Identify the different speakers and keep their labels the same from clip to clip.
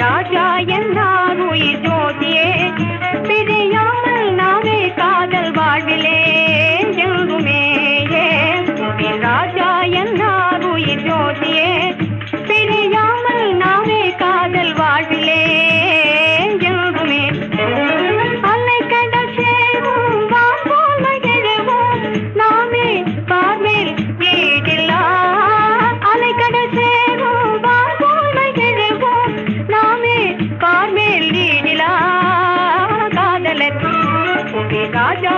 Speaker 1: ராஜா என்னார் உயிர் ஜோதியே பிரியாமல் நாமே காதல் வாழ்விலே எங்குமே ராஜா என்னார் உயிர் ஜோதியே பிரியாமல் நாமே காதல் வாழ்விலே எங்குமே அன்னை கடல் சேரும் வான்போல் மகிழ்வோம் நாமே பார்மேல் வீடில்லா அன்னை கடல் சேரும் வான்போல் மகிழ்வோம் நாமே பார்மேல் வீடிலா காதலர் ராஜா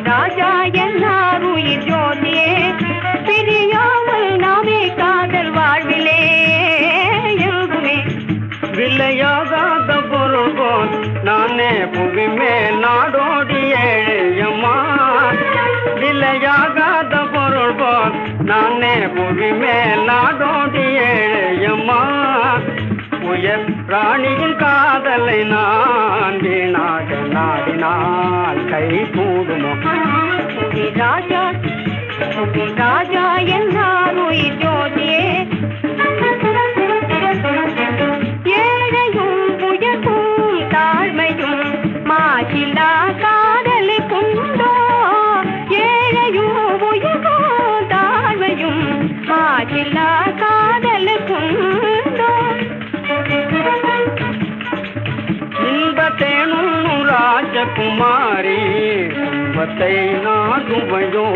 Speaker 1: ராஜா என்னார் உயிர் ஜோதியே பிரியாமல் நாமே காதல் வாழ்விலே எங்குமே
Speaker 2: விலையாகாத பொருள் போல் நானே புவி மேல் நாடோடிய ஏழையம்மா விலையாகாத பொருள் போல் நானே புவி மேல் நாடோடிய ஏழையம்மா உயர் ராணியின் காதலை நான் வீணாக நாடினால் கை கூடுமோ
Speaker 1: ராஜா ராஜா என்னார் உயிர் ஜோதியே ஏழையும் உயர்வும் தாழ்மையும் மாசில்லா காதலை கொண்டோ ஏழையும் உயர்வும் தாழ்மையும் மாசில்லா காதலை கொண்டோ
Speaker 2: இன்பத்தேனும் ராஜகுமாரி இன்பத்தை நாடுவையோ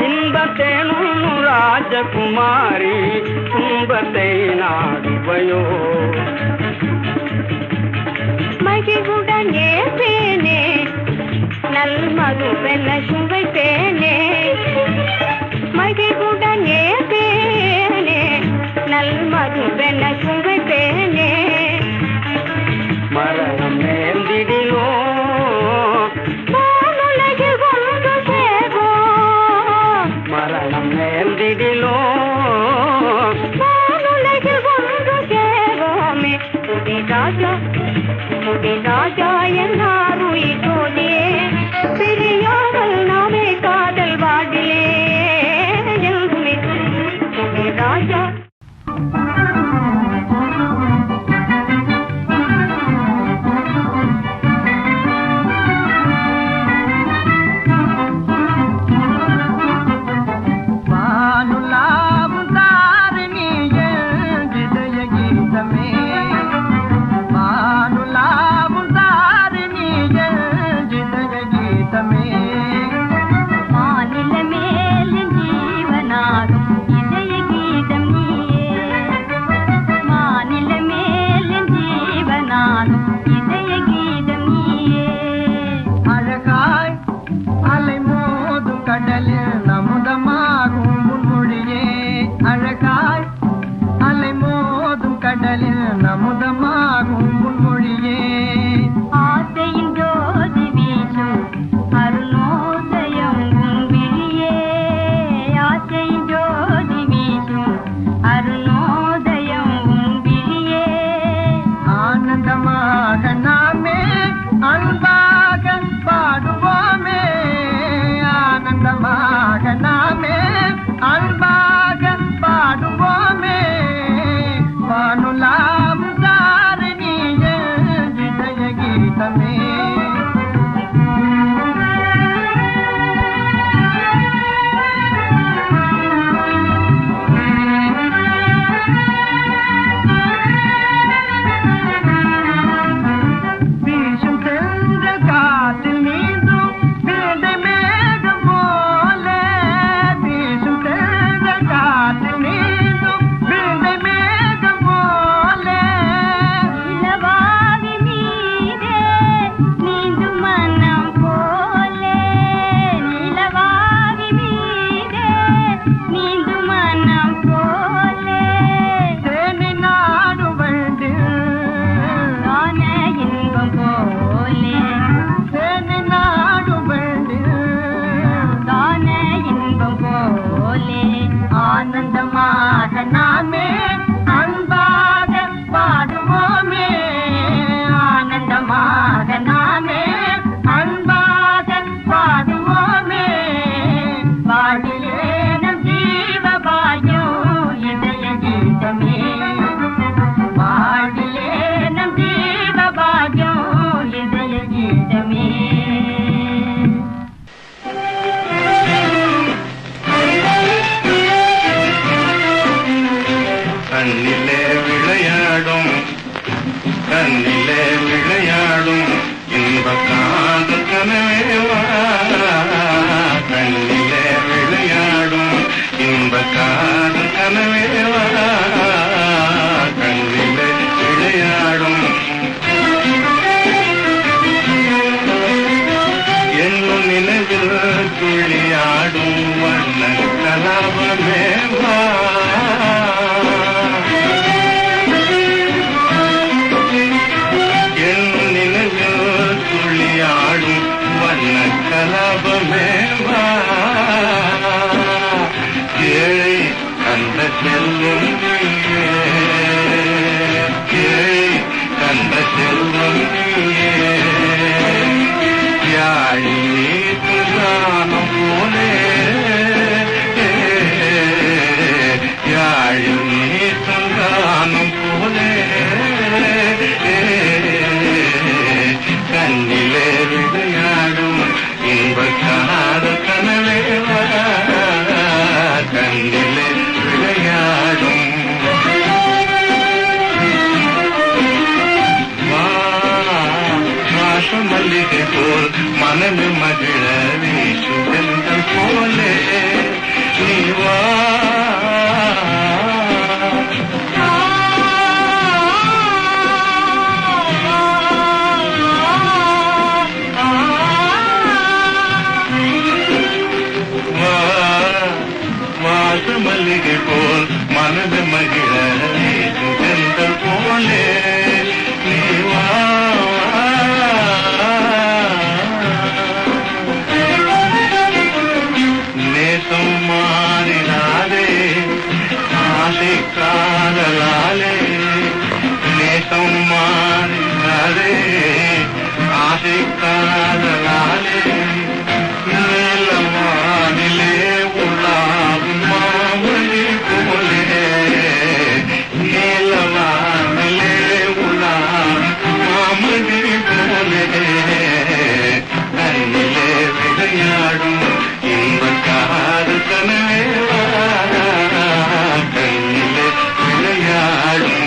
Speaker 2: இன்பத்தேனும் ராஜகுமாரி இன்பத்தை நாடுவையோ
Speaker 1: மகிழ்வுடன் ஏற்பேனே நல் மதுவென சுவைப்பேனே மகிழ்வுடன் ஏற்பேனே நல் மதுவென சுவைப்பேனே
Speaker 2: மரணம் நேர்ந்திடிலோ
Speaker 1: வானுலகில் ஒன்று சேர்வோம்
Speaker 2: மரணம் நேர்ந்திடிலோ
Speaker 1: வானுலகில் ஒன்று சேர்வோமே ராஜா என்னார் உயிர் ஜோதியே பிரியாமல் நாமே காதல் வாழ்விலே எங்குமே ராஜா
Speaker 3: வானுலாவும் தாரிணியே இதய கீதமே கண்ணிலே விளையாடும் இன்ப காதல் கனவேவா கண்ணிலே விளையாடும் இன்ப காதல் கனவேவா கண்ணிலே விளையாடும் என்னும் நினைவில் துளியாடும் வண்ண கலாபமேவா என்னும் நினைவில் துளியாடும் வண்ண கலாபமேவா ஏழை கண்ட செல்வம் ஏழை கண்ட செல்வம் யாழி நீதானம் போலே யாழி நீதானம் போலே கண்ணிலே விளையாடும் இன்ப காதல் கனவேவா கண்ணிலே விளையாடும் மல்லிகை போல் மனமே மகிழ வீசுதல் போலே நீவா வாச மல்லிகை போல் மனமே மகிழ வீசுதல் போலே நீவா நேசம் மாறினாலே ஆசை காதலாலே நேசம் மாறினாலே ஆசை காதலாலே நீலவானிலே உலாவும் மாமணி போலே நீலவானிலே உலாவும் மாமணி போலே கண்ணிலே விளையாடும் இன்ப காதல் கனவேவா கண்ணிலே விளையாடும்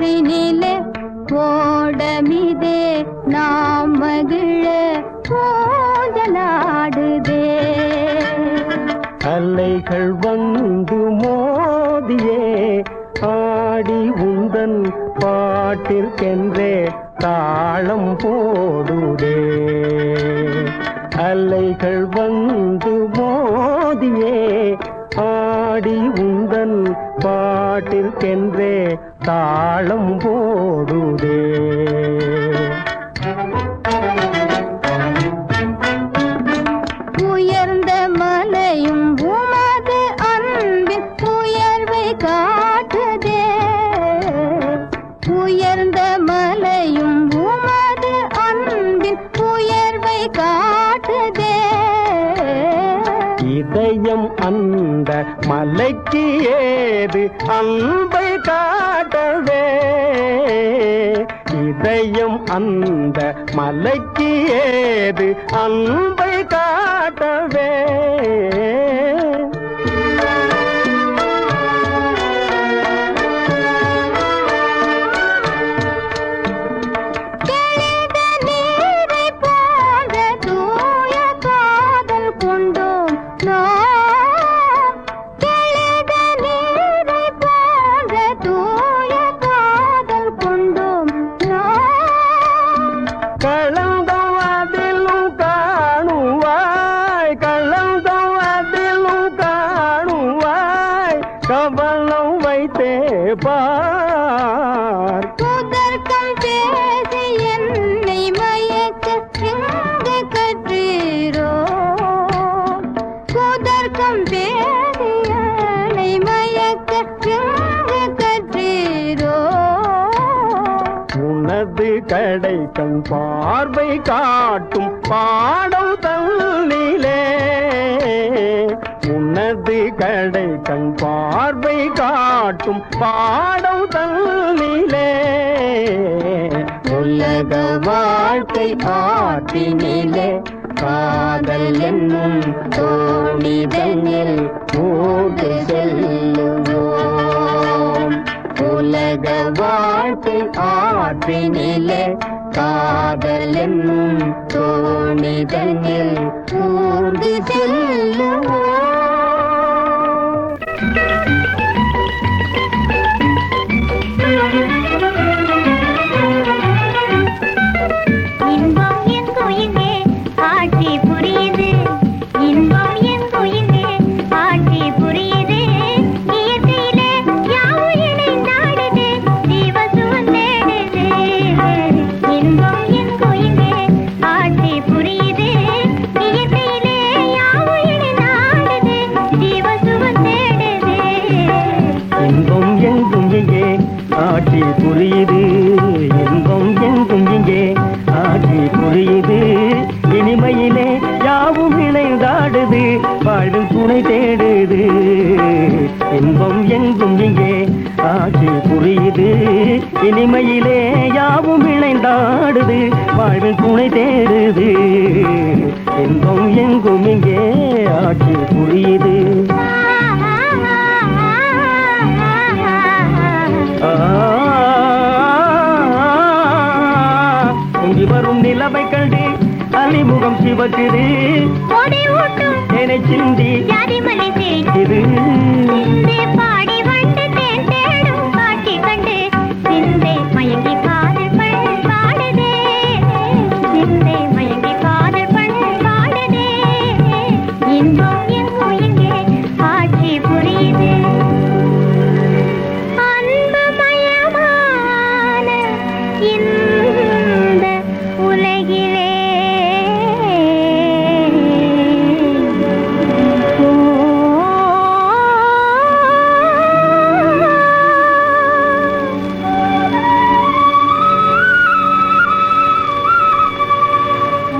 Speaker 1: ஆற்றினிலே ஓடமிதே நாம் மகிழ ஊஞ்சலாடுதே.
Speaker 2: அலைகள் வந்து மோதியே ஆடி உந்தன் பாட்டிற்கென்றே தாளம் போடுதே. அலைகள் வந்து மோதியே ஆடி உந்தன் பாட்டிற்கென்றே தாளம் போடுதே.
Speaker 1: உயர்ந்த மலையும் உமது அன்பின் உயர்வை காட்டுதே. உயர்ந்த மலையும் உமது அன்பின் உயர்வை காட்டுதே.
Speaker 2: இதயம் அந்த மலைக்கு ஏது அன்பை காட்டவே. இதயம் அந்த மலைக்கு ஏது அன்பை காட்டவே. கவனம் வைத்தே பார்.
Speaker 1: புதர்க்கம் பேசி என்னை மயக்க எங்கு கற்றீரோ. புதர்க்கம் பேசி என்னை மயக்க எங்கு கற்றீரோ.
Speaker 2: உனது கடை கண் பார்வை காட்டும் பாடம் தன்னிலே. உனது கடை கண் பார்வை காட்டும் பாடம் தன்னிலே. உலக வாழ்க்கை ஆற்றினிலே காதல் என்னும் தோணிதனில் மூடு செல்லுவோம். உலக வாழ்க்கை ஆற்றினிலே காதல் என்னும் தோணிதனில் மூடு செல்லுவோம்.
Speaker 1: இன்பம் எங்கு இங்கே ஆட்சி புரியுது. இன்பம் எங்கு இங்கே ஆட்சி புரியுது. இயற்கையிலே யாவும் இணைந்தாடுது. ஜீவசுவம் தேடுது. இன்பம் எங்கு இங்கே ஆட்சி புரியுது. இயற்கையிலே யாவும் இணைந்தாடுது. ஜீவசுவம் தேடுது.
Speaker 2: இன்பம் எங்கும் இங்கே ஆட்சி புரியுது. இன்பம் எங்கும் இங்கே ஆட்சி புரியுது. இனிமையிலே யாவும் இணைந்தாடுது. வாழும் துணை தேடுது. இன்பம் எங்கும் இங்கே ஆட்சி புரியுது. இனிமையிலே யாவும் இணைந்தாடுது. வாழும் துணை தேடுது. இன்பம் எங்கும் இங்கே ஆட்சி புரியுது. பொங்கி வரும் நிலவை கண்டு அலிமுகம் சிவக்குது. என்னை சிந்தி இது
Speaker 1: பாடி வந்து தேன் தேடும் காட்சி கண்டு சிந்தை மயங்கி காதல் பண் பாடுதே. சிந்தை மயங்கி காதல் பண் பாடுதே. இன்பம் எங்கும் இங்கே ஆட்சி புரியுது. அன்புமயமான இந்த உலகிலே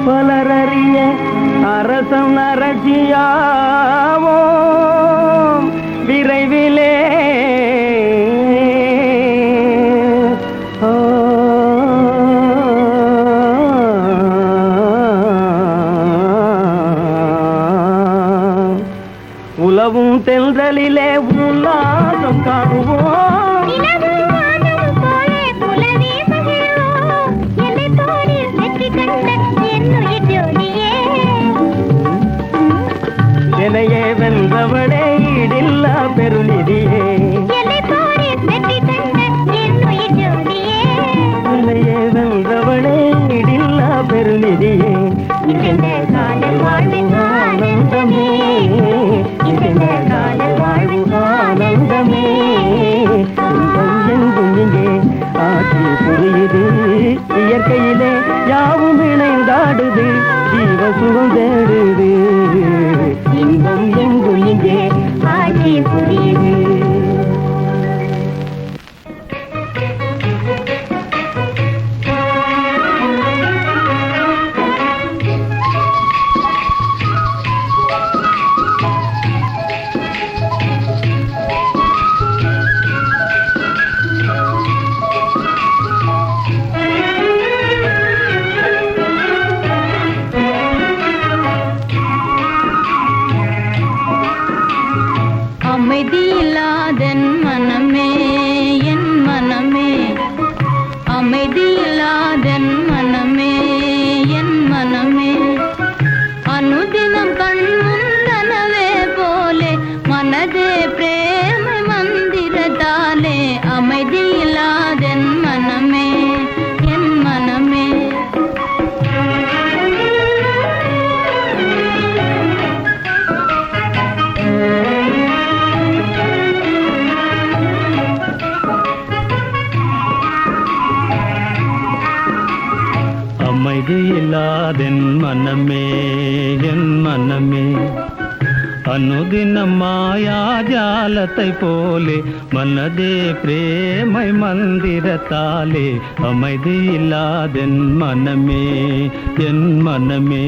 Speaker 2: பலரறிய அரசன் அரசியாவோம் விரைவிலே. உலவும் தென்றலிலே உல்லாசம் காணுவோம்.
Speaker 1: நிலவு வானம் போலே
Speaker 2: புரியுது இயற்கையிலே யாவும் இணைந்தாடுது ஜீவ சுகம் தேடுது இன்பம் எங்கும் இங்கே
Speaker 1: ஆட்சி புரியுது
Speaker 4: அமைதியில்லாதென் மனமே என் மனமே அமைதியில்லாதென் மனமே என் மனமே அனுதினம் கண்முன் கனவே போலே மனதே பிரேமை மந்திரத்தாலே அமைதியில்லாதென் மனமே என் மனமே
Speaker 2: அமைதியில்லாதென் மனமே என் மனமே அனுதினம் மாயாஜாலத்தை போலே மனதே பிரேமை மந்திரத்தாலே அமைதியில்லாதென் மனமே என் மனமே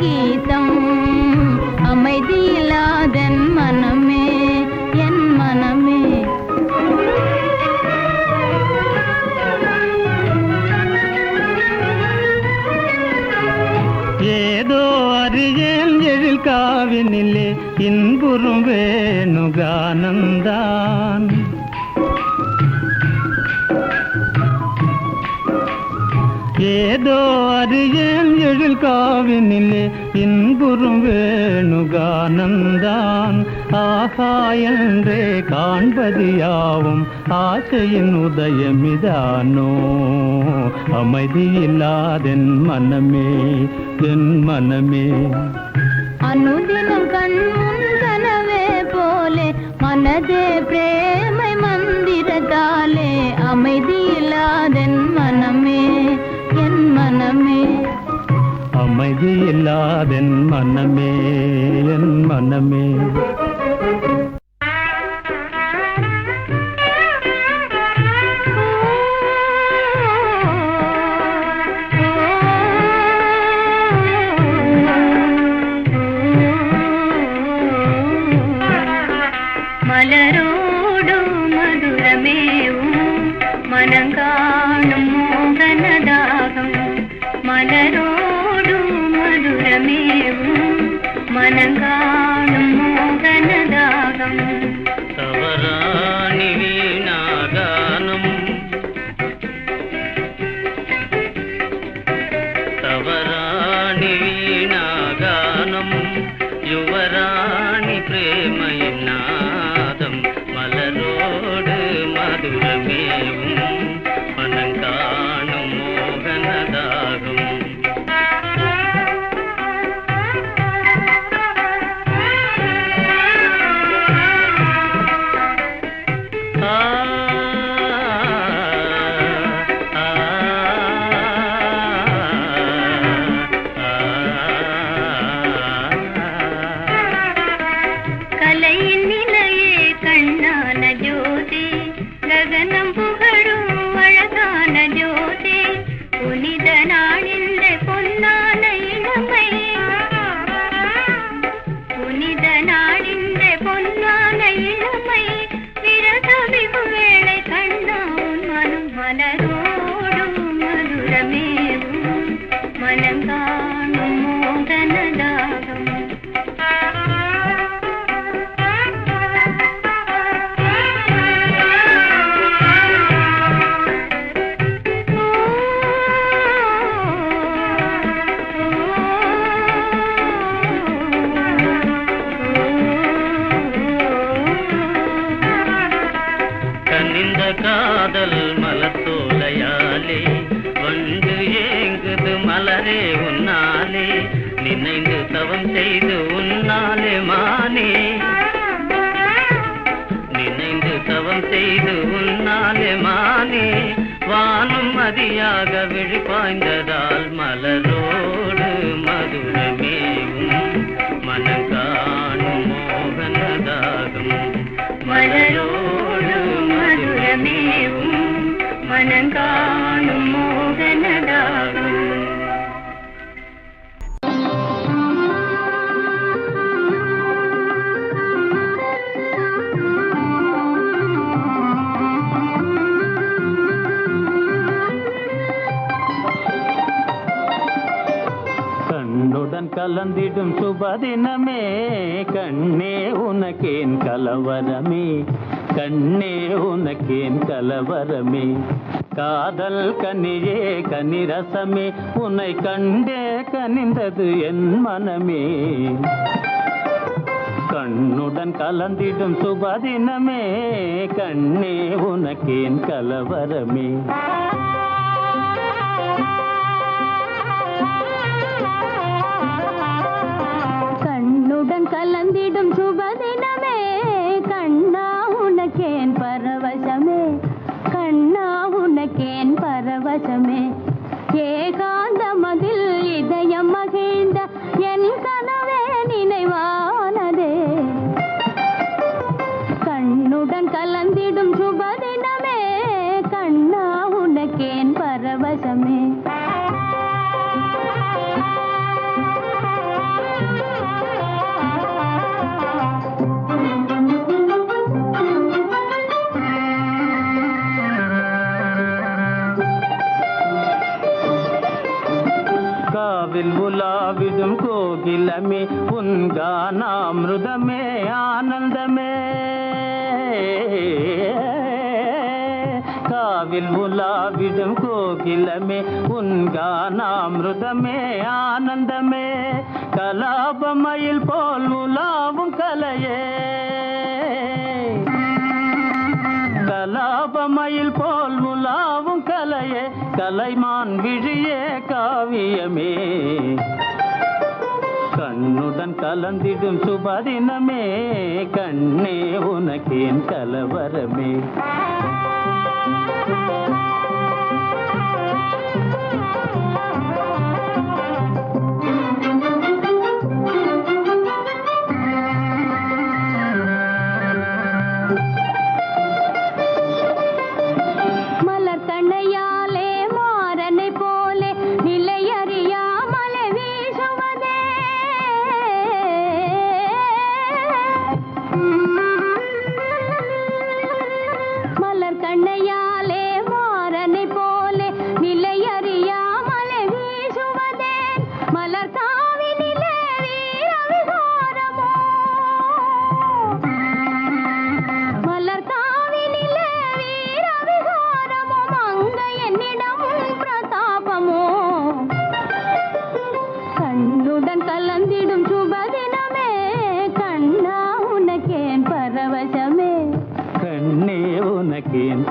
Speaker 2: கீதம் அமைதியில்லாதென் மனமே என் மனமே ஏதோ அறியேன் எழில் காவினிலே இன்புறும் வேணுகானந்தான் ஏதோ அறியேன் எழில் காவினிலே இன்புறும் வேணுகானந்தான் ஆஹா என்றே காண்பது யாவும் ஆசையின் உதயமிதானோ அமைதியில்லாதென் மனமே என் மனமே
Speaker 4: அனுதினம் கண்முன் கனவே போலே மனதே பிரேமை மந்திரத்தாலே அமைதியில்லாதென் மனமே என் மனமே
Speaker 2: அமைதியில்லாதென் மனமே என் மனமே
Speaker 1: மலரோடும் மதுரமேவும் மனங்காணும் மோகனதாகம் மலரோடும் மதுரமேவும் மனங்காணும் மோகனதாகம்
Speaker 2: தவறானி வீணாகானம் தவறானி வீணாகானம் யுவராணி பிரேமையின் நாதம் மலரோடு மதுரமேவும் மனங்காணும் மோகனதாகும்
Speaker 1: கலையின் நிலையே கண்ணான ஜோதி ககனம் புகழ
Speaker 2: செய்து உன்னாலே மானே, நினைந்து தவம் செய்து உன்னாலே மானே, வானும் மதியாக விழிப்பாய்ந்ததால் மலரோடு மதுரமேவும் மனங்காணும் மோகனதாகும்.
Speaker 1: மலரோடு மதுரமேவும் மனங்காணும் மோகனதாகும்.
Speaker 5: கண்ணுடன் கலந்திடும் சுபதினமே, கண்ணே உனக்கேன் கலவரமே, கண்ணே உனக்கேன் கலவரமே, காதல் கனியே கனிரசமே, உன்னை கண்டே கனிந்தது என் மனமே. கண்ணுடன் கலந்திடும் சுபதினமே, கண்ணே உனக்கேன் கலவரமே.
Speaker 4: கண்ணுடன் கலந்திடும் சுபதினமே, கண்ணா உனக்கேன் பரவசமே, கண்ணா உனக்கேன் பரவசமே. ஏகாந்தமதில் இதயம் மகிழ்ந்த என் கனவே நினைவானதே. கண்ணுடன் கலந்திடும் சுபதினமே, கண்ணா உனக்கேன் பரவசமே.
Speaker 5: காவில் உலாவிடும் கோகிலமே, உன் கானாமிருதமே ஆனந்தமே. காவில் உலாவிடும் கோகிலமே, உன் கானாமிருதமே ஆனந்தமே. கலாபமயில் போல் உலாவும் கலையே, கலாபமயில் போல் உலாவும் கலையே, கலைமான் விழியே காவியமே. கண்ணுடன் கலந்திடும் சுபதினமே, கண்ணே உனக்கேன் கலவரமே.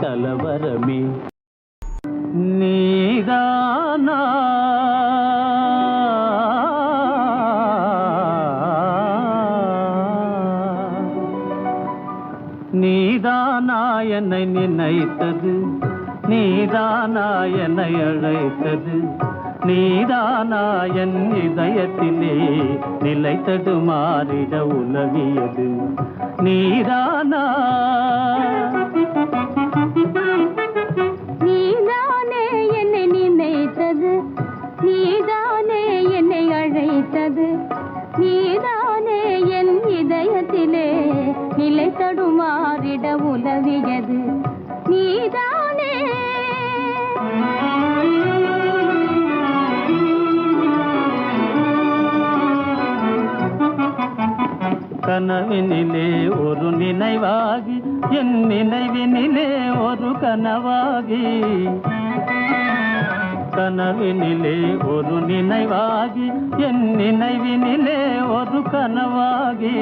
Speaker 5: கலவரமே. நீதானா நீதானா என்னை நினைத்தது, நீதானா என்னை அழைத்தது, நீதானா என் இதயத்திலே நிலைத்தது மாறிட உலவியது. நீதானா
Speaker 4: நீதானே என்னை நினைத்தது, நீதானே என்னை அழைத்தது, நீதானே என் இதயத்திலே நிலை தடுமாறிட உலவியது. நீதானே
Speaker 5: கனவினிலே ஒரு நினைவாகி என் நினைவினிலே ஒரு கனவாகி, கனவினிலே ஒரு நினைவாகி என் நினைவினிலே ஒரு கனவாகி,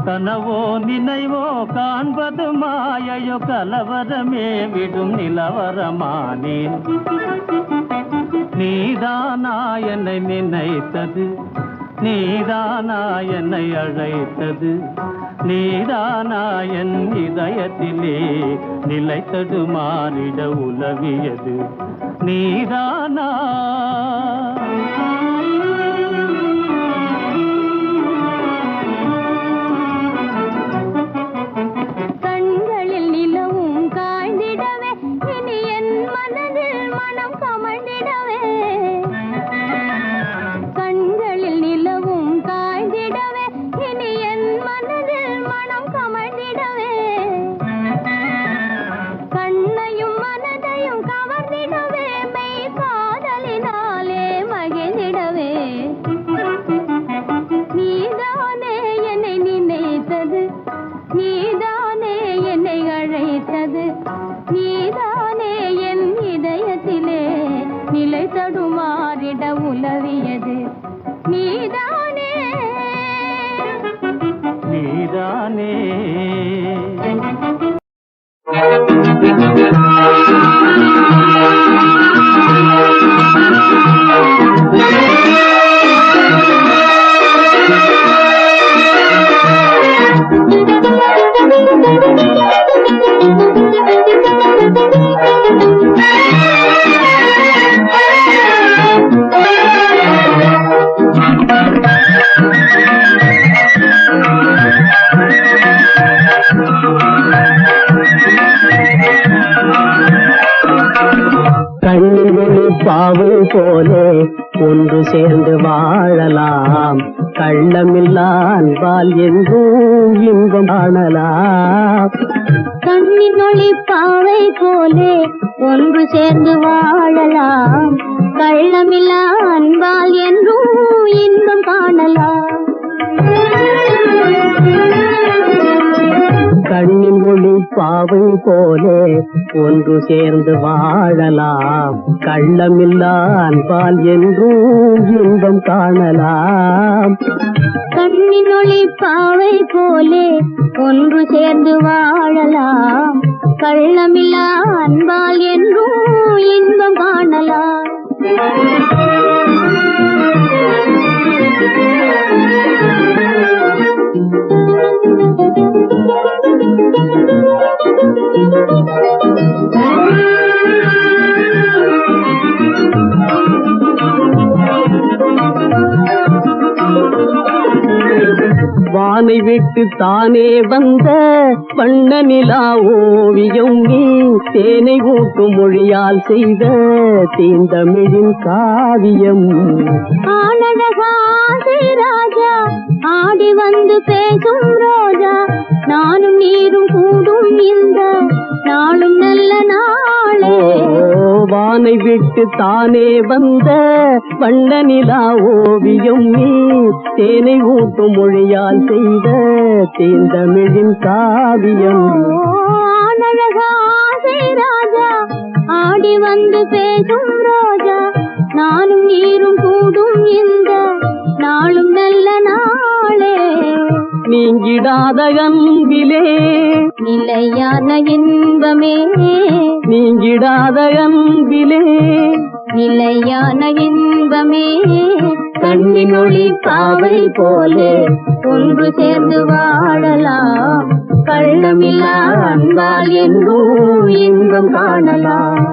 Speaker 5: கனவோ நினைவோ காண்பது மாயையோ கலவரமே விடும் நிலவரமானேன். நீதானா என்னை நினைத்தது, நீதானா என்னை அழைத்தது, நீதானா என் இதயத்திலே நிலைத்தது மாறிட உலவியது, நீதானா?
Speaker 4: கண்களில் நிலவும் காய்ந்திடவே, இனி என் மனதில் மனம் கமழ்ந்திடவே. கண்களில் நிலவும் காய்ந்திடவே, இனி என் மனதில் மனம் கமழ்ந்திடவே. கண்ணையும் மனதையும் கவர்ந்திடவே, மெய் காதலினாலே மகிழ்ந்திடவே. நீதானே என்னை நினைத்தது, நீதானே என்னை அழைத்தது, நீதானே என் இதயத்திலே நிலை தடுமாறிட உலவியது, நீதானே
Speaker 5: நீதானே.
Speaker 6: கண்ணில் பாவை போலே ஒன்று சேர்ந்து வாழலாம், கள்ளமில்லா அன்பால் என்றும் இன்பம் காணலாம்.
Speaker 4: கண்ணினொளி பாவை போலே ஒன்று சேர்ந்து வாழலாம், கள்ளமில்லா அன்பால் என்றும் இன்பம் காணலாம்.
Speaker 6: கண்ணின் ஒளி பாவை போலே ஒன்று சேர்ந்து வாழலாம், கள்ளமில்லா அன்பால் என்றும் இன்பம் காணலாம்.
Speaker 4: கண்ணினொளி பாவை போலே ஒன்று சேர்ந்து வாழலாம், கள்ளமில்லா அன்பால் என்றும் இன்பம் காணலாம்.
Speaker 6: வானை விட்டு தானே வந்த வண்ண நிலா ஓவியம் நீ, தேனை ஊட்டும் மொழியால் செய்த தீந்தமிழின் காவியம்.
Speaker 4: ஆனழகாசை ராஜா ஆடி வந்து பேசும் ரோஜா, நானும் நீரும் கூடும் இந்த நாளும் நல்ல நாளே.
Speaker 6: வானை விட்டு தானே வந்த வண்ண நிலா ஓவியம் நீ, தேனை ஊட்டும் மொழியால் செய்த தேந்தமிழின் காவியம்.
Speaker 4: ஆனழகாசை ராஜா ஆடி வந்து பேசும் ரோஜா, நானும் நீரும் கூடும் இந்த நாளும் நல்ல நாளே.
Speaker 6: நீங்கிடாத அன்பிலே
Speaker 4: நிலையான இன்பமே,
Speaker 6: நீங்கிடாத அன்பிலே
Speaker 4: நிலையான இன்பமே.
Speaker 6: கண்ணின் ஒளி பாவை போலே
Speaker 4: ஒன்று சேர்ந்து வாழலாம்,
Speaker 6: கள்ளமில்லா அன்பால் என்றும் இன்பம் காணலாம்.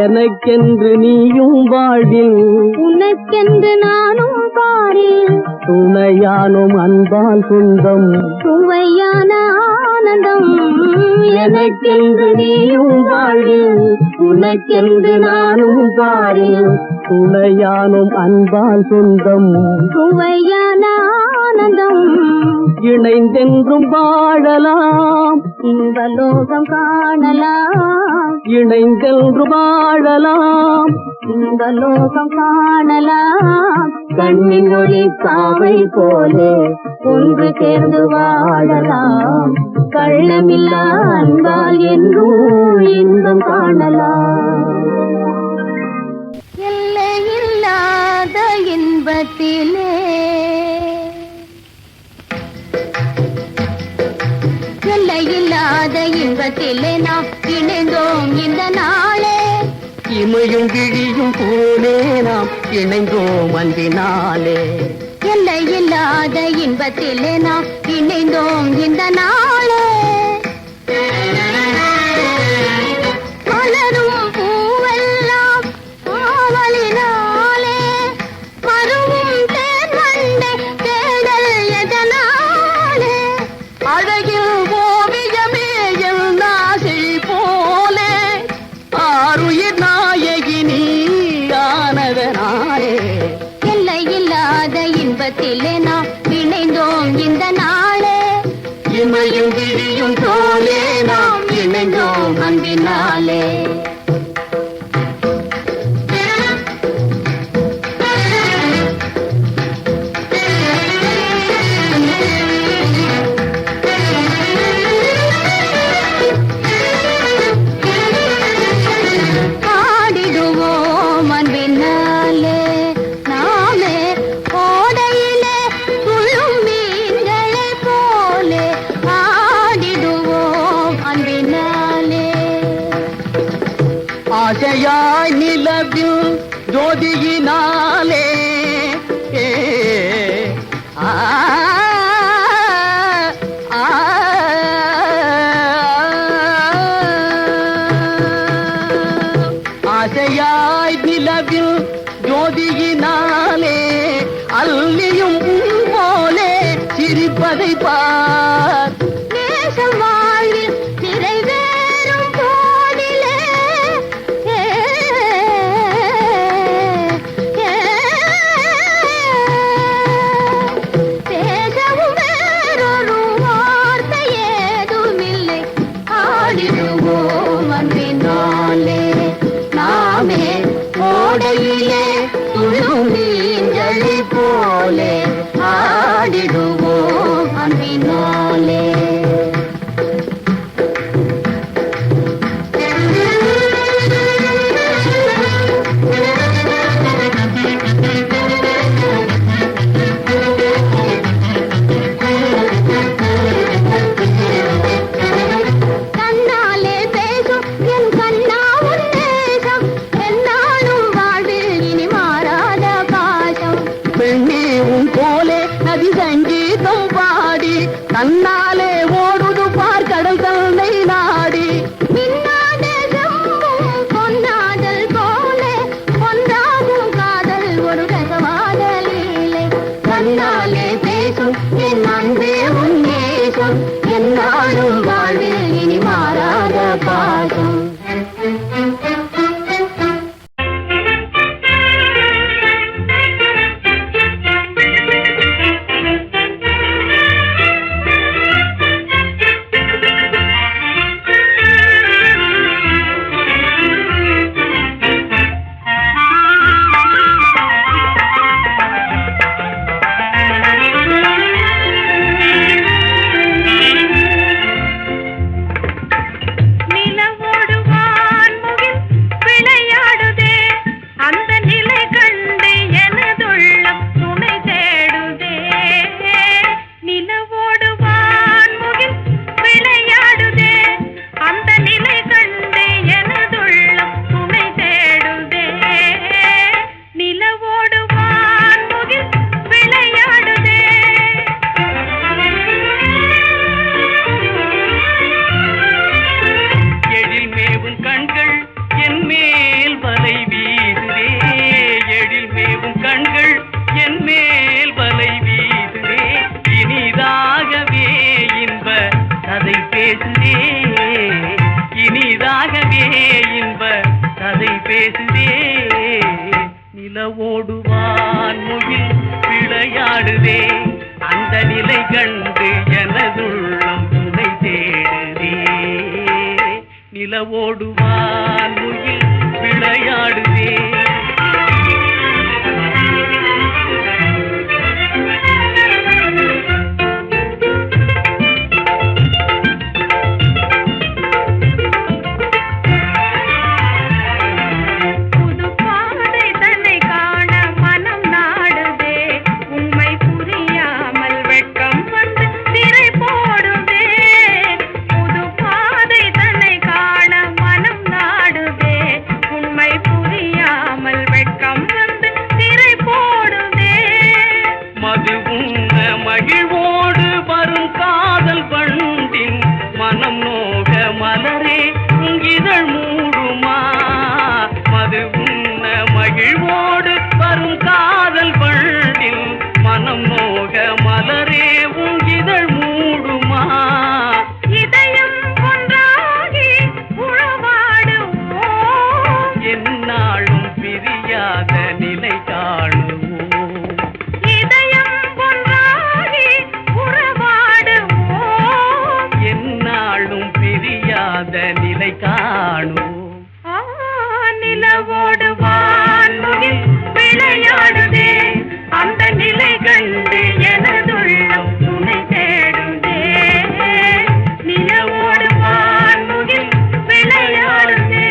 Speaker 6: எனக்கென்று நீயும் வாழ்வில்,
Speaker 4: உனக்கென்று நானும் பாரில்,
Speaker 6: துணையானும் அன்பால் சொந்தம்
Speaker 4: சுவையான ஆனந்தம்.
Speaker 6: எனக்கென்று நீயும் வாழ்வில், உனக்கென்று நானும் பாரில், துணையானும் அன்பால் சொந்தம்
Speaker 4: சுவையான ஆனந்தம்.
Speaker 6: இணைந்தென்றும் வாழலாம்,
Speaker 4: இன்பலோகம் காணலாம்,
Speaker 6: இணைந்தென்று வாழலாம்,
Speaker 4: இன்பலோகம் காணலாம்.
Speaker 6: கண்ணின் ஒளி பாவை போலே
Speaker 4: ஒன்று சேர்ந்து வாழலாம்,
Speaker 6: கள்ளமில்லா அன்பால் என்றும் இன்பம் காணலாம்.
Speaker 4: எல்லையில்லாத இன்பத்திலே
Speaker 6: இல்லாத இன்பத்திலே நாம் இணைந்தோம் இந்த நாளே.
Speaker 2: இமையும் விழியும் போலே நாம் இணைந்தோம் அன்பினாலே.
Speaker 6: எல்லை இல்லாத இன்பத்திலே நாம் இணைந்தோம் இந்த நாளே. மலரும் பூவெல்லாம் ஆவலினாலே மருவும் தேன் வண்டை தேடல் எதனாலே.
Speaker 2: அழகில் ஓவியமே என் நாசை போலே ஆருயிர் நாயகி நீ ஆனதனாலே.
Speaker 6: எல்லை இல்லாத இன்பத்திலே நாம் இணைந்தோம் இந்த நாளே.
Speaker 2: இமையும் விழியும் போலே நாம் இணைந்தோம் அன்பினாலே.
Speaker 6: ஆடிடுவோம் அன்பினாலே நாமே ஓடையிலே துள்ளும் மீன்களைப் போலே. ஆடிடுவோம் அன்பினாலே.
Speaker 2: ஆசையாய் நிலவில் ஜோதியினாலே ஆ ஆ ஆசையாய் நிலவில் ஜோதியினாலே அள்ளியும் போலே சிரிப்பதை பார்.
Speaker 6: நேசம் வாழ்வில் நிறைவேறும் போதிலே பேசவும் வேறொரு வார்த்தை ஏதுமில்லை. ஆடிடுவோம் அன்பினாலே நாமே ஓடையிலே துள்ளும் மீன்களைப் போலே. ஆடிடுவோம் அன்பினாலே. கண்ணாலே பேசும் என் கண்ணா உன் நேசம் என்னாலும் வாழ்வில் இனி மாறாத பாசம்.
Speaker 2: பெண்ணே உன் போலே நதி சங்கீதம் பாடி தன்னாலே ஓடுது பார் கடல் தன்னை நாடி.
Speaker 6: மின்னாத செம்பும் பொன்னாதல் போலே ஒன்றாகும் காதல் ஒரு ரசவாத லீலை. கண்ணாலே பேசும் என் அன்பே உன் நேசம் என்னாலும் வாழ்வில் இனி மாறாத பாசம்.
Speaker 5: நிலவோடுவான் முகில் விளையாடுதே அந்த நிலை கண்டு எனதுள்ளம் துணை தேடுதே. நிலவோடுவான் முகில் விளையாடுதே.
Speaker 1: புது
Speaker 5: காணாத நிலை காணும்.
Speaker 1: நிலவோடு வான்முகில் விளையாடுதே, அந்த நிலை கண்டு எனதுள்ளம் துணை தேடுதே. நிலவோடு வான்முகில் விளையாடுதே.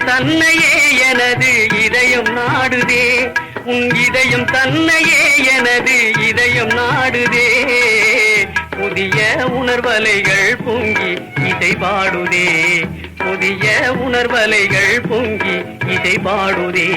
Speaker 5: தன்னையே எனது இதயம் நாடுதே, உன் இதயம் தன்னையே எனது இதயம் நாடுதே. புதிய உணர்வலைகள் பொங்கி இசை பாடுதே, புதிய உணர்வலைகள் பொங்கி இசை பாடுதே.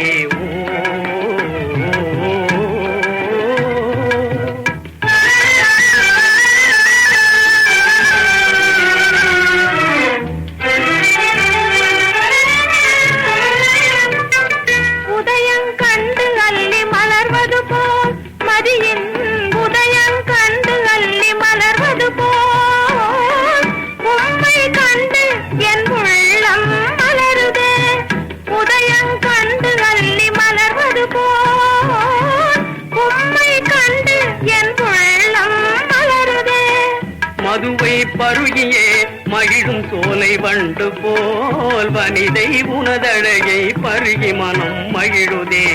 Speaker 5: மதுவை பருகியே மகிழும் சோலை வண்டு போல் வனிதை உனதழகை பருகி மனம் மகிழுதே.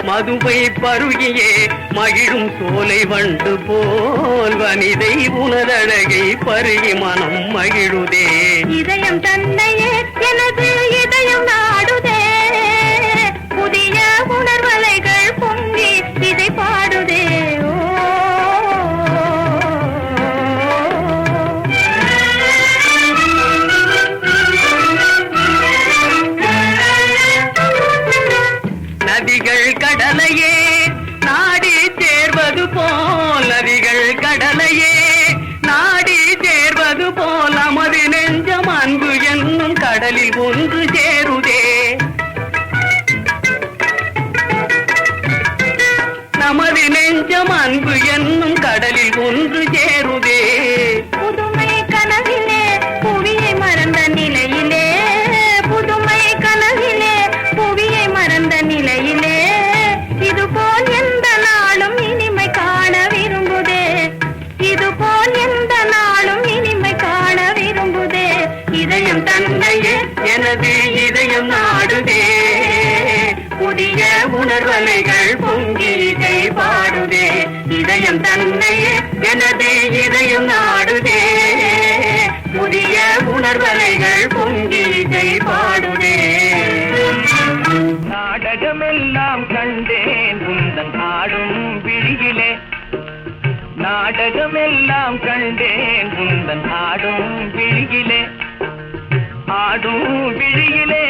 Speaker 5: மதுவை பருகியே மகிழும் சோலை வண்டு போல் வனிதை உனதழகை பருகி மனம் மகிழுதே.
Speaker 1: இதயம் தன்னையே எனது இதயம் நாடுதே, புதிய உணர்வலைகள் பொங்கி இதை பாடுதே.
Speaker 5: நதிகள் கடலையே நாடி சேர்வது போல், நதிகள் கடலையே நாடி சேர்வது போல் நமது நெஞ்சம் அன்பு என்னும் கடலில் ஒன்று சேருதே. நமது நெஞ்சம் அன்பு என்னும் கடலில் ஒன்று சேருதே.
Speaker 1: புதுமை கனவிலே புவியை மறந்த நிலையிலே, புதுமை கனவிலே புவியை மறந்த நிலையிலே, இதுபோல் எந்த நாளும் இனிமை காண விரும்புதே, இதுபோல் எந்த நாளும் இனிமை காண விரும்புதே. இதயம் தன்னையே
Speaker 5: எனது இதயம் நாடுதே, புதிய உணர்வலைகள் பொங்கி இசை பாடுதே. இதயம் தன்னையே எனது இதயம் நாடுதே, புதிய உணர்வலைகள் பொங்கி இசை பாடுதே. நாடகமெல்லாம் கண்டேன் உந்தன் ஆடும் விழியிலே, நாடகமெல்லாம் கண்டேன் உந்தன் ஆடும் விழியிலே. ஆடும் விழியிலே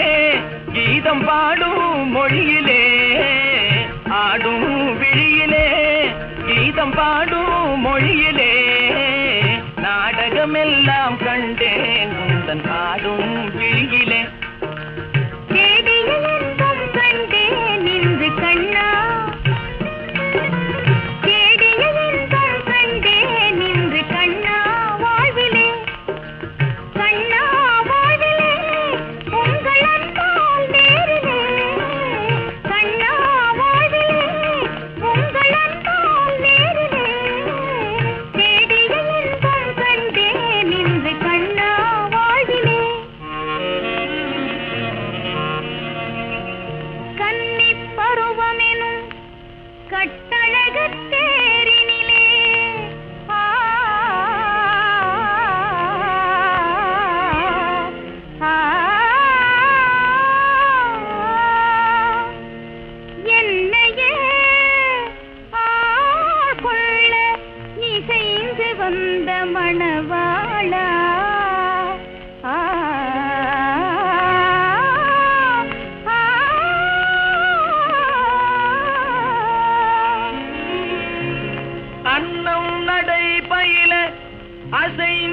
Speaker 5: கீதம் பாடும் மொழியிலே, ஆடும் விழியிலே கீதம் பாடும் மொழியிலே. நாடகமெல்லாம் கண்டேன் உந்தன் ஆடும் விழியிலே.
Speaker 1: கண்டேன் இன்று கண்ணா, கேடிய இன்பம் கண்டேன் இன்று கண்ணா வாழ்விலே, கண்ணா வாழ்விலே உங்கள் அன்பால் நேரிலே, கண்ணா வாழ்விலே உங்கள் அன்பால் நேரிலே. கேடிய இன்பம் கண்டேன் இன்று கண்ணா வாழ்விலே.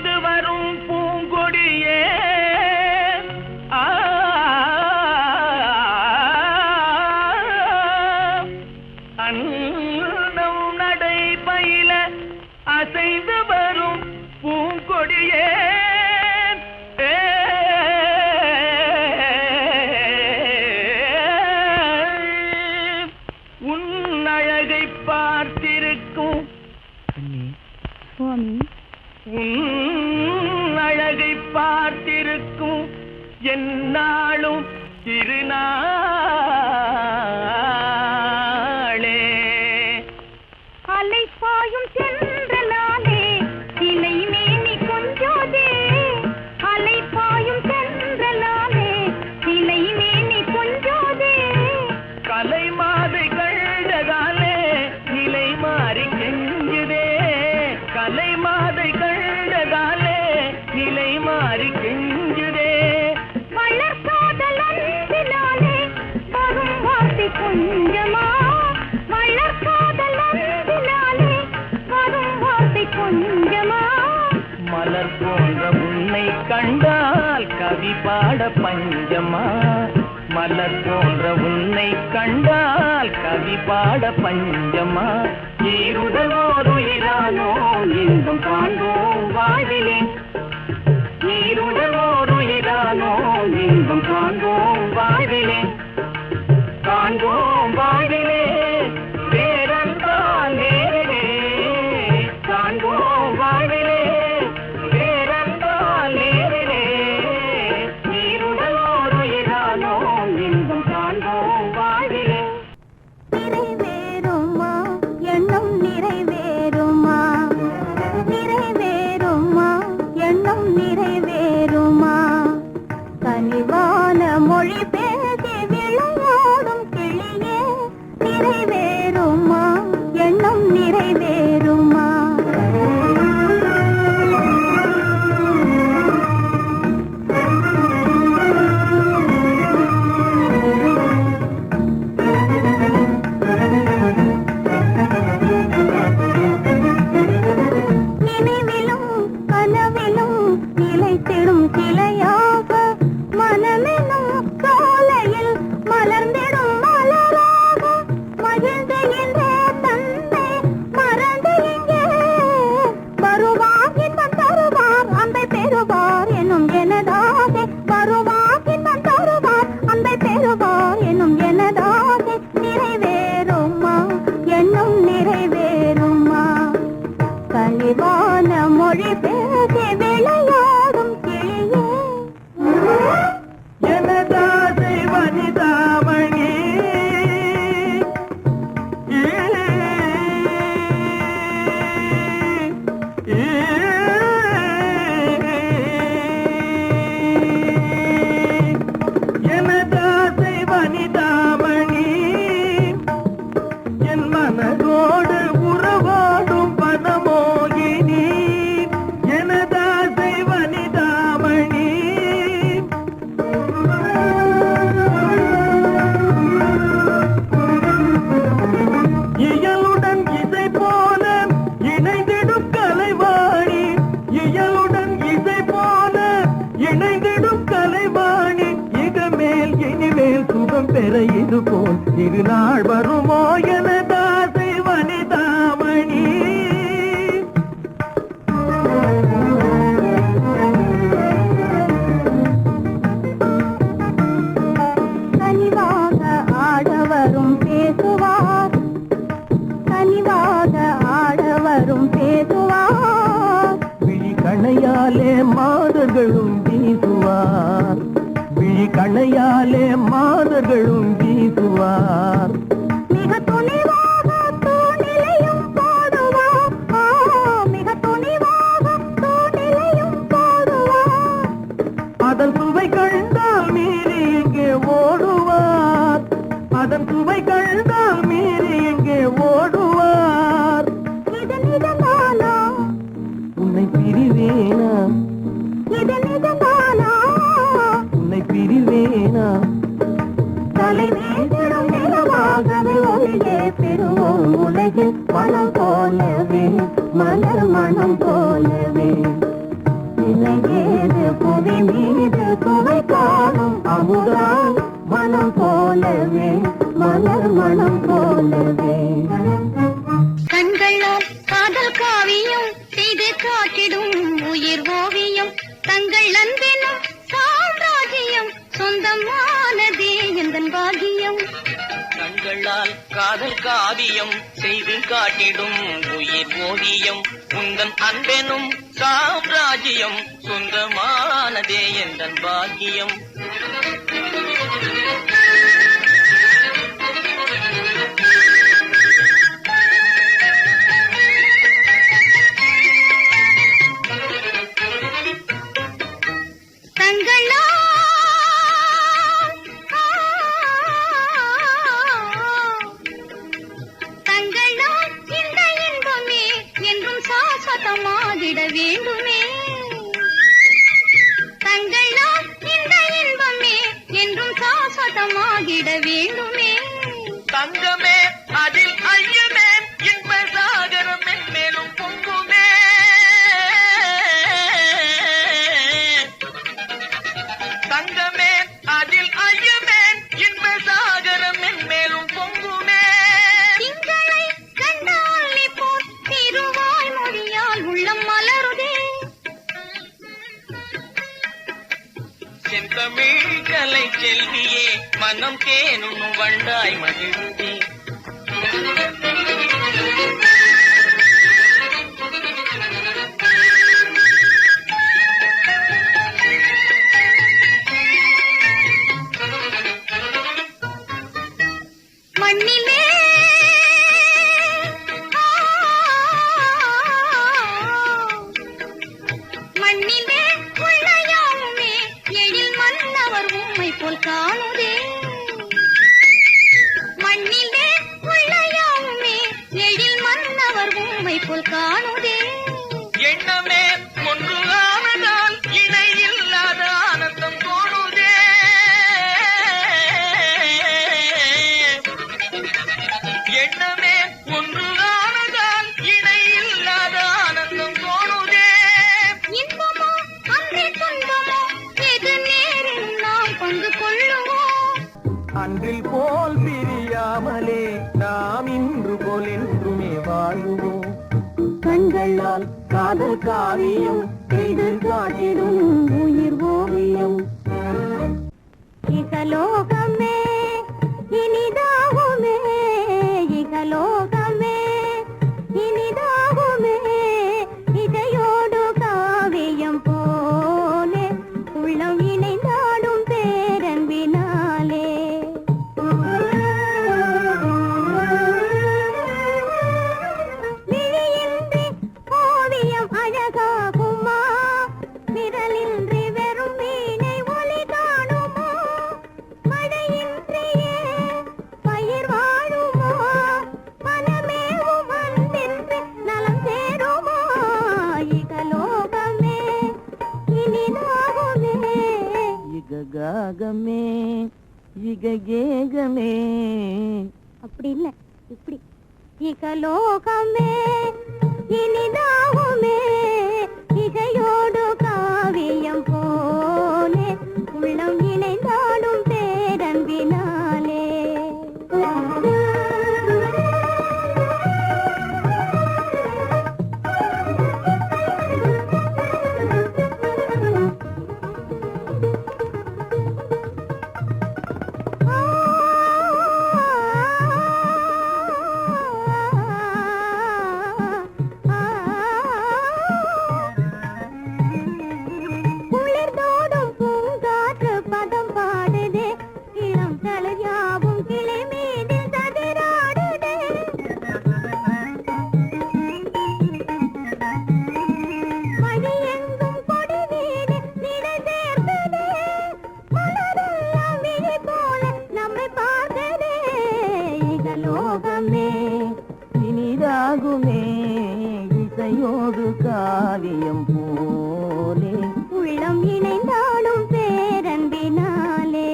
Speaker 5: அசைந்து வரும் பூங்கொடியே அன்னம் நடை பயில அசைந்து வரும் பூங்கொடியே உன் அழகை பார்த்திருக்கும்
Speaker 4: சுவாமி,
Speaker 5: உன் அழகை பார்த்திருக்கும் என்னாலும் திருநாளே
Speaker 1: அலைப்பாயும் சென்றலாலே சிலை மேனி கொஞ்சோதே அலைப்பாயும் சென்றலாலே சிலை மேனி கொஞ்சோதே
Speaker 5: கலை மாதை கண்டதாலே நிலை மாறி கெஞ்சுதே கலை மாதை கண்டதாலே நிலை மாறி கெஞ்சுதே
Speaker 1: வளர்க்காதல் அன்பினாலே வரும் வார்த்தை கொஞ்சமா வளர்க்காதல் அன்பினாலே வரும் வார்த்தை கொஞ்சமா
Speaker 5: மலர் போன்ற உன்னை கண்டால் கவி பாட பஞ்சமா மலர் போன்ற உன்னை கண்டால் கவி பாட பஞ்சமா ஈருடலோருயிரானோ இன்பம் காண்போம் வாழ்விலே ஈருடலோருயிரானோ இன்பம் காண்போம் வாழ்விலே காண்போம் வாழ்விலே பேரன்பால் நேரிலே காண்போம் வாழ்விலே பேரன்பால் நேரிலே ஈருடலோருயிரானோ இன்பம் காண்போம் வாழ்விலே
Speaker 6: நிறைவேறுமா எண்ணம் நிறைவேறுமா நிறைவேறுமா எண்ணம் நிறைவேறுமா கனிவான மொழி பேசி விளையாடும் கிளியே நிறைவேறுமா எண்ணம் நிறைவேறுமா நினைவிலும் கனவிலும் நிலைத்திடும் சிலையாக மனமெனும் சோலையில் மலர்ந்திடும் மலராக மகிழ்ந்துகின்ற தன்னை மறந்து இங்கே வருவார் இன்பம் தருவார் அன்பை பெறுவார் எனும் எனதாசை வருவார் இன்பம் தருவார் அன்பை பெறுவார் எனும் எனதாசை நிறைவேறுமா எண்ணம் நிறைவேறுமா கனிவான மொழி பேசி விளையாடும் கிளியே
Speaker 5: எனதாசை வனிதாமணி எனதாசை வனிதாமணி என் மனதோடு உறவாடும் பதமோகினி எனதாசை வனிதாமணி இயலுடன் இசை போல இணைந்திடும் கலைவாணி இயலுடன் இசை போல இணைந்திடும் கலைவாணி இகமேல் இனிமேல் சுகம் பெற இது போல் திருநாள் வருமோ எனதாசை வனிதாமணி
Speaker 6: கனிவாக ஆடவரும் பேசுவார் கனிவாக ஆடவரும் பேசுவார்
Speaker 5: விழி கணையாலே மாதர்களும் வீசுவார் விழி கணையாலே மாதர்களும் வீசுவார்
Speaker 6: மிக துணிவாக தூணிலையும் போடுவார் மிக துணிவாக தூணிலையும் போடுவார்
Speaker 5: அதன் சுவை கண்டால் மீறி இங்கே ஓடுவார் அதன் சுவை கண்டால் மீறி இங்கே ஓடுவார்
Speaker 6: இது நிஜமானா
Speaker 5: உன்னை பிரிவேனா
Speaker 6: இது நிஜமானா
Speaker 5: உன்னை பிரிவேனா
Speaker 6: தலை வேந்திடும் நிலமாகவே ஒளியே பெறுவோம் உலகில் மனம் போலவே மலர் மனம் போலவே உள்ளமானதே எந்தன் பாக்கியம்.
Speaker 5: கண்களால் காதல் காவியம் செய்து காட்டிடும் உயிர் ஓவியம். உந்தன் அன்பெனும் சாம்ராஜ்யம் சொந்தமானதே எந்தன் பாக்கியம்.
Speaker 6: சாஸ்வதமாகிட வேண்டுமே. தங்களால் இந்த இன்பமே என்றும் சாஸ்வதமாகிட வேண்டுமே.
Speaker 5: தங்கமே அதில் ஐயமே இன்ப சாகரம் மேலும் பொங்குமே. தங்கமே அதில் ஐயமே இன்ப சாகரம் மேலும் பொங்குமே.
Speaker 6: திங்களை கண்டால் போல் திருவாய் மொழியால் உள்ளம் மலருதே.
Speaker 5: செந்தமிழ் கலை செல்வியே மனம் தேனும் வண்டாய் மகிழ்ந்தே.
Speaker 6: மண்ணிலே மண்ணிலே உள்ளயாவுமே எழில் மன்னவர் உம்மை போல் காணுதே. மண்ணிலே உள்ளயாவுமே எழில் மன்னவர் உம்மை போல் காணுதே.
Speaker 5: எண்ணமே ஒன்று ஆனதால் இணை இல்லாத ஆனந்தம் தோணுதே. எண்ணமே ஒன்று ஆனதால் இணை இல்லாத ஆனந்தம் தோணுதே.
Speaker 6: இன்பமோ அன்றே துன்பமோ எது நேரில் நாம் பங்கு கொள்ளுவோம்.
Speaker 5: அன்றில் போல் பிரியாமலே நாம் இன்று போல் என்றுமே வாழுவோம். கண்களால் காதல் காவியம் செய்து காட்டிடும் உயிர் ஓவியம்.
Speaker 6: இகலோகமே இனிதாகுமே. இகலோகமே இனிதாகுமே. இதையோடு காவியம் போலே உள்ளம் இணைந்தாடும் பேரன்பினாலே. விழியின்றி ஓவியம் அழகாகுமா? விரலின்றி வெறும் வீணை ஒளி காணுமோ? மழையின்றியே பயிர் வாழுமோ? மனமேவும் அன்பின்றி நலம் சேருமோ? இகலோகமே இனிதாகுமே.
Speaker 5: இககாகமே இககேகமே.
Speaker 6: அப்படி இல்ல, இப்படி. இகலோகமே இனிதாகுமே. இதையோடு காவியம் போலே உள்ளம் இணைந்தாடும் பேரன்பினாலே. குளிர்தோடும் பூங்காற்று பதம் பாடுதே. இளம் தளிர் யாவும் கிளை மீதில் சதிராடுதே. மணி எங்கும் கொடி வீடு நிலை சேர்ந்ததே. மலரெல்லாம் விழி போல நம்மை பார்த்ததே. இகலோகமே
Speaker 5: இனிதாகுமே இசையோடு காவியம் போலே.
Speaker 6: உள்ளம் இணைந்தாடும் பேரன்பினாலே.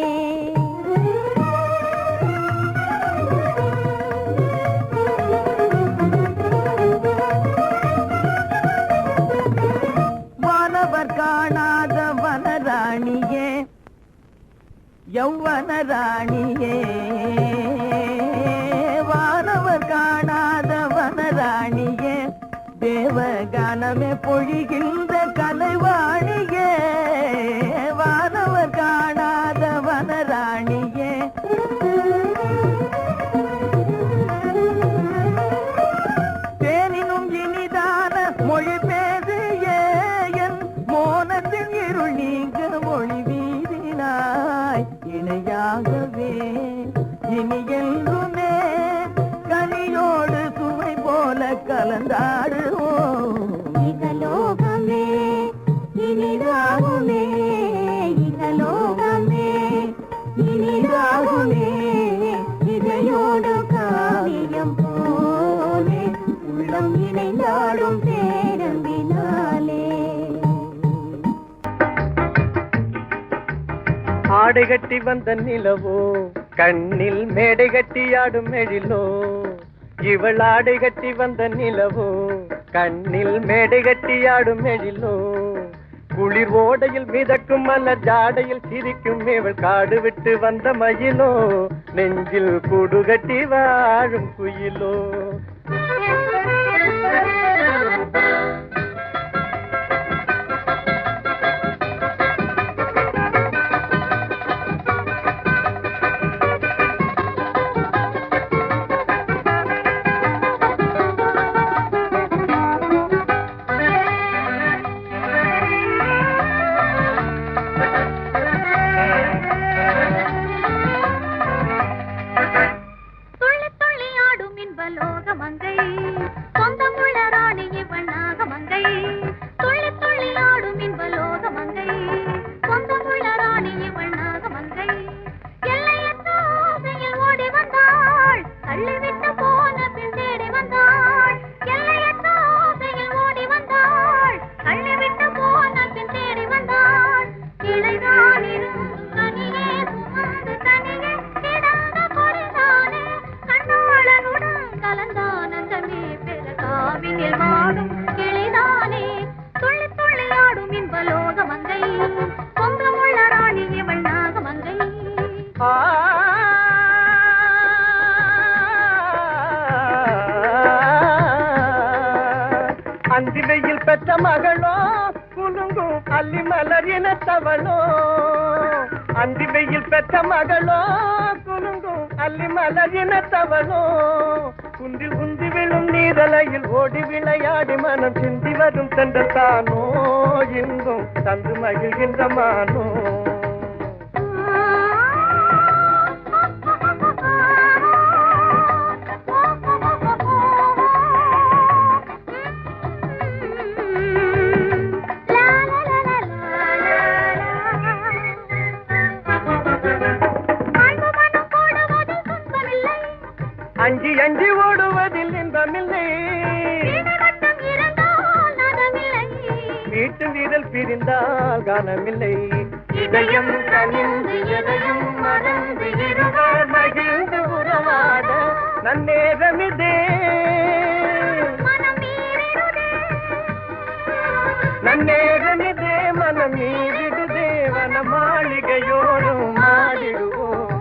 Speaker 5: வானவர் காணாத வனராணியே யௌவன ராணியே. வானவர் காணாத வனராணியே தேவகானமே பொழிகின்ற கலைவாணியே. வானவர் காணாத வன மனதில் இருள் நீங்க ஒளி வீசினாய் இணையாகவே இனி என்றுமே கனியோடு சுவை போல கலந்தாடுவோம்
Speaker 6: இகலோகமே இனிதாகுமே இகலோகமே இனிதாகுமே இதையோடு காவியம் போலே உள்ளம் இணைந்தாடும் பேரம்பினாலே
Speaker 7: ஆடை கட்டி வந்த நிலவோ கண்ணில் மேடை கட்டியாடும் எழிலோ இவள் ஆடை கட்டி வந்த நிலவோ கண்ணில் மேடை கட்டியாடும் எழிலோ குளிர் ஓடையில் மிதக்கும் மலர் ஜாடையில் சிரிக்கும் இவள் காடு விட்டு வந்த மயிலோ நெஞ்சில் கூடு கட்டி வாழும் குயிலோ அந்தி வெயில் பெற்ற மகளோ குலுங்கும் அல்லி மலர் இனத்தவளோ அந்தி வெயில் பெற்ற மகளோ குலுங்கும் அல்லி மலர் இனத்தவளோ குந்தி குந்தி விழும் நீரலையில் ஓடி விளையாடி மனம் சிந்தி வரும் சென்றத்தானோ இங்கும் தந்து மகிழ்கின்ற மானோ அஞ்சி அஞ்சி ஓடுவதில் இன்பமில்லை வீட்டு வீரல் பிரிந்தால் கானமில்லை இதயம் கனிந்து எதையும் மறந்து இருவர் மகிழ்ந்து உறவாட நன்னேரமிதே நன்னேரமிதே மனம் மீறிடுதே வன மாளிகையோடும் மாறிடுவோம்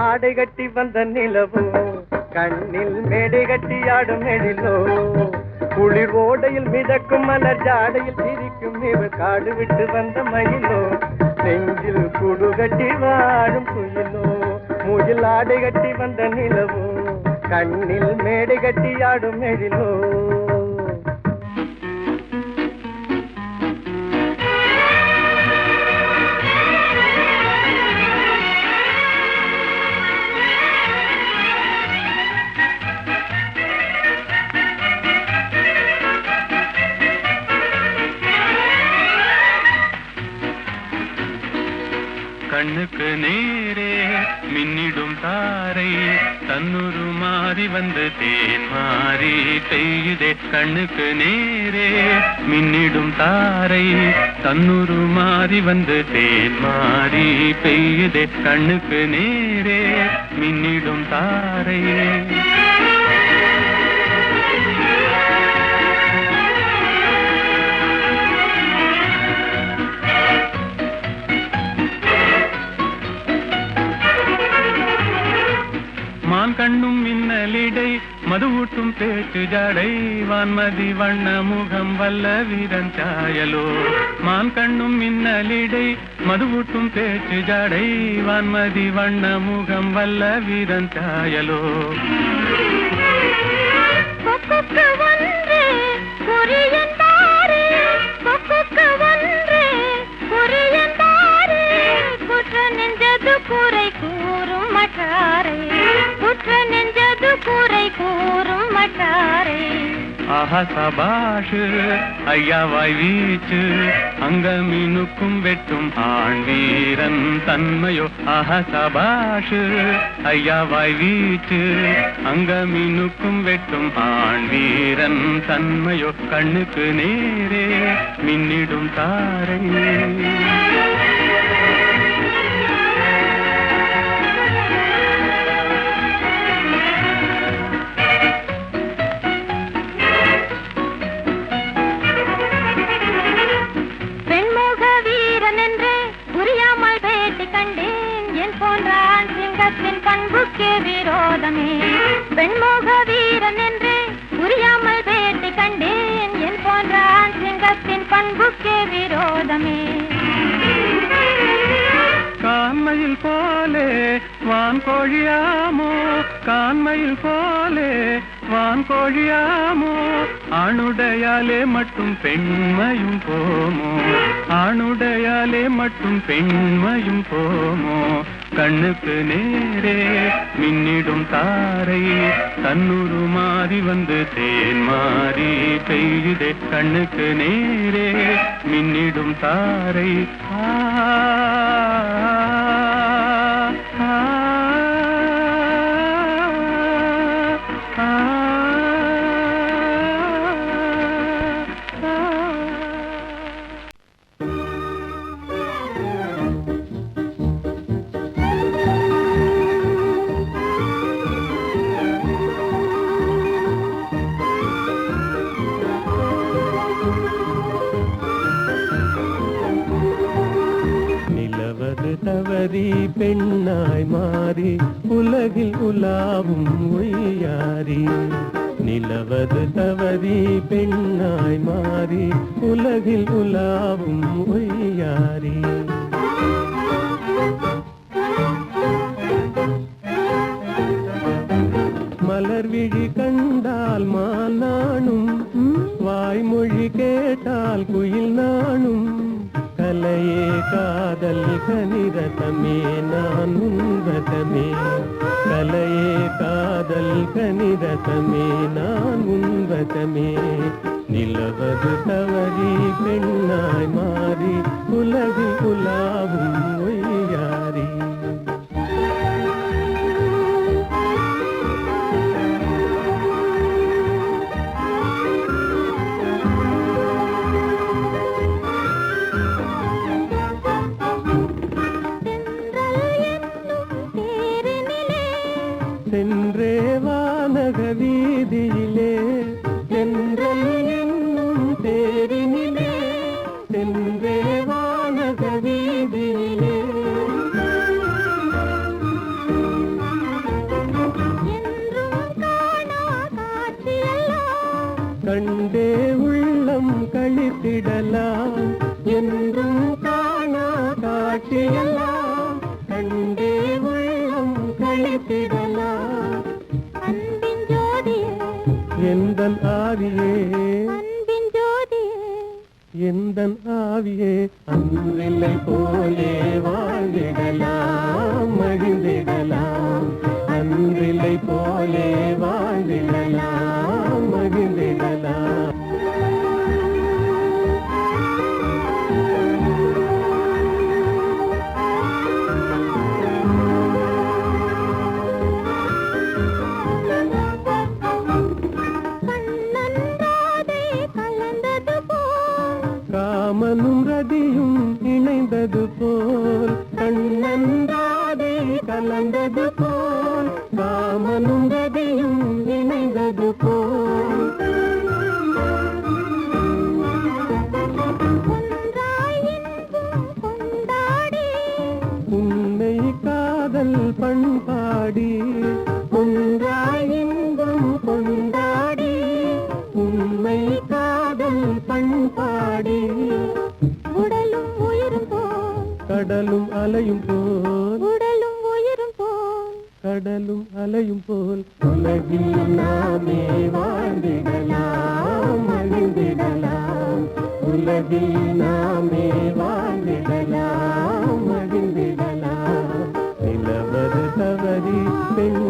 Speaker 7: ஆடை கட்டி வந்த நிலவோ கண்ணில் மேடை கட்டியாடும் எழிலோ குளிர் ஓடையில் மிதக்கும் மலர் ஜாடையில் சிரிக்கும் இவர் காடு விட்டு வந்த மயிலோ நெஞ்சில் கூடு கட்டி வாழும் குயிலோ மூயில் ஆடை கட்டி வந்த நிலவோ கண்ணில் மேடை கட்டியாடும் எழிலோ
Speaker 3: கண்ணுக்கு நேரே மின்னிடும் தாரை தன்னுரு மாறி வந்து தேன் மாறி பெய்யுதே கண்ணுக்கு நேரே மின்னிடும் தாரை தன்னுரு மாறி வந்து தேன் மாறி பெய்யுதே கண்ணுக்கு நேரே மின்னிடும் தாரை மான் கண்ணும் மின்னலிடை மதுவூட்டும் பேச்சு ஜடை வான்மதி வண்ண முகம் வல்ல வீரன் சாயலோ மான் கண்ணும் மின்னலிடை மதுவூட்டும் பேச்சு ஜடை வான்மதி வண்ண முகம் வல்ல வீரன் சாயலோ
Speaker 1: கொக்குக்கு ஒன்று பொரியன் தாரே கொக்குக்கு ஒன்று பொரியன் தாரே குற்ற நெஞ்சது குறை கூறும் மட்டாரே குற்ற நெஞ்சது குறை கூறும் மட்டாரே
Speaker 3: ஆஹா சபாஷு ஐயாவாய் வீச்சு அங்கமீனுக்கும் வெட்டும் ஆண் வீரன் தன்மையோ ஆஹா சபாஷு ஐயாவாய் வீச்சு அங்கமீனுக்கும் வெட்டும் ஆண் வீரன் தன்மையோ கண்ணுக்கு நேரே மின்னிடும் தாரை
Speaker 1: பண்புக்கே விரோதமே பெண்மோக வீரன் என்று புரியாமல் பேட்டி கண்டேன் என் போன்ற சிங்கத்தின் பண்புக்கே விரோதமே
Speaker 3: கான்மையில் போலே வான் கோழியாமோ கான்மையில் போலே வான் கோழியாமோ ஆணுடையாலே மட்டும் பெண்மையும் போமோ ஆணுடையாலே மட்டும் பெண்மையும் போமோ கண்ணுக்கு நேரே மின்னிடும் தாரை தன்னூறு மாறி வந்து தேன் மாறி பெய்யுதே கண்ணுக்கு நேரே மின்னிடும் தாரை
Speaker 7: தவறி பெண்ணாய் மாறி உலகில் உலாவும் ஒய்யாரி நிலவது தவறி பெண்ணாய் மாறி உலகில் உலாவும் ஒய்யாரி மலர் விழி கண்டால் மானானும் வாய்மொழி கேட்டால் குயில் நானும் கலையே காதல் கனிரதமே நான் உன்வதமே கலையே காதல் கனிரதமே நான் உன்வதமே நிலவது தவறி பெண்ணாய் மாறி உலகில் உலாவும் ஒய்யாரி சென்றே வானக வீதியிலே சென்றல் என்னும் தேரினிலே சென்றே வானக வீதியிலே கண்டே உள்ளம் கழித்திடலாம் என்றும் காணா காட்சியெல்லாம் கண்டே உள்ளம் கழித்திடலாம்
Speaker 1: அன்பின் ஜோதியே
Speaker 7: எந்தன் ஆவியே
Speaker 1: அன்பின் ஜோதியே
Speaker 7: எந்தன் ஆவியே அன்றில்லை போலே வாழ்ந்திடலாம் மகிழ்ந்திடலாம் அன்றில்லை போலே வாழ்ந்திடலாம் மகிழ்ந்திடலாம் காமனும் ரதியும் இணைந்தது போல் கண்ணன்றாதே கலந்தது போல் காமனும் ரதியும் இணைந்தது போல் உன்னை காதல் பண்பாடி ஒன்றாய் இன்பம் கொண்டாடி
Speaker 3: மலையும் போல்
Speaker 1: உடலும் உயிரும் போல்
Speaker 3: கடலும் அலையும் போல் உலகில் நாமே வாழ்ந்திடலாம் மகிழ்ந்திடலாம் உலகில் நாமே வாழ்ந்திடலாம் மகிழ்ந்திடலாம் நிலவது தவறி பெண்